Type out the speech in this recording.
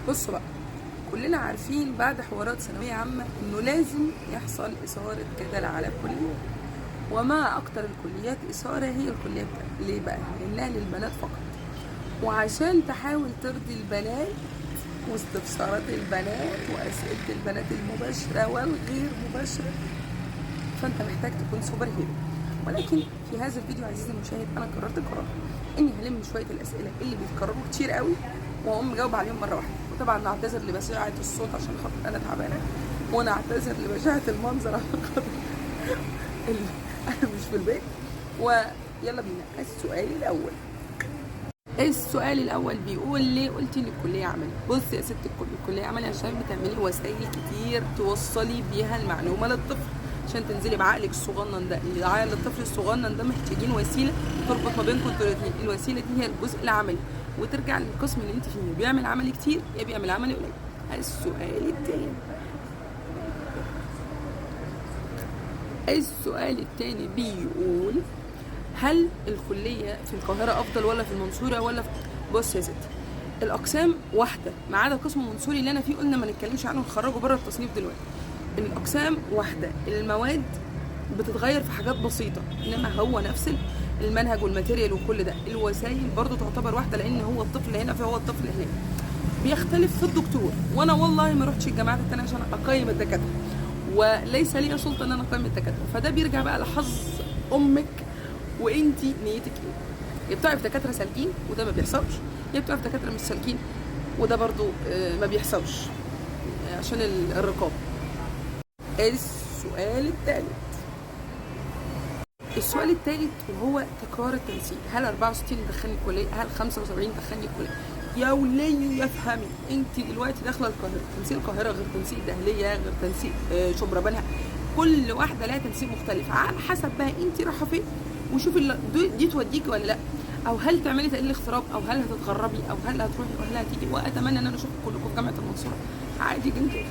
بصوا بقى، كلنا عارفين بعد حوارات ثانوية عامة انه لازم يحصل إثارة جدل على الكلية، وما أكتر الكليات إثارة هي الكلية بتاعتنا. ليه بقى؟ لأنها للبنات فقط، وعشان تحاول ترضي البنات واستفسارات البنات وأسئلة البنات المباشرة والغير مباشرة، فأنت محتاج تكون سوبر هيرو. ولكن في هذا الفيديو عزيزي المشاهد أنا قررت قرار إني هلم شوية الأسئلة اللي بيتكرروا كتير قوي وأقوم مجاوب عليهم مرة واحدة. وطبعا نعتذر لبشاعة الصوت عشان خاطر أنا تعبانة، ونعتذر لبشاعة المنظر عشان خاطر أنا مش في البيت. ويلا بينا. السؤال الأول بيقول ليه قلتي إن الكلية عملي؟ بص يا ست الكل، الكلية عملي عشان بتعملي وسائل كتير توصلي بيها المعلومة للطفل، عشان تنزلي بعقلك الصغنن ده. العقل الطفل الصغنن ده محتاجين وسيلة تربط ما بينكم انتوا الاتنين. الوسيلة دي هي الجزء العملي، وترجع للقسم اللي انت فيه، بيعمل عملي كتير يا بيعمل عملي قليل. السؤال التاني بيقول هل الكلية في القاهرة أفضل ولا في المنصورة ولا في... بص يا ستي، الأقسام واحدة ما عدا قسم المنصوري اللي أنا فيه قلنا ما نتكلمش عنه، نخرجه بره التصنيف دلوقتي. الأقسام واحدة، المواد بتتغير في حاجات بسيطة، إنما هو نفس المنهج والماتيريال وكل ده. الوسائل برضو تعتبر واحدة، لأن هو الطفل هنا فهو الطفل هناك. بيختلف في الدكتور، وأنا والله ما رحتش الجامعات التانية عشان أقيم الدكاترة، وليس لي سلطة إن أنا أقيم الدكاترة، فده بيرجع بقى لحظ أمك وانتي نيتك ايه. يا بتوعي في دكاتره سالكين وده ما بيحصلش، يا بتوعي في دكاتره مش سالكين وده برضو ما بيحصلش عشان الرقابه. السؤال الثالث وهو تكرار التنسيق. هل 64 دخلني الكليه؟ هل 75 دخلني الكليه؟ يا وليه يفهمي، انت دلوقتي داخله القاهره، تنسيق القاهره غير تنسيق دهليه غير تنسيق شبرا بنها، كل واحده لها تنسيق مختلف على حسب بقى انت رايحه فين، وشوفي دي توديكي ولا لا، او هل تعملي تقليل اغتراب، او هل هتتغربي، او هل هتروحي، او هل هتيجي. واتمنى ان انا اشوفكم كلكم في جامعه المنصوره عادي جدا.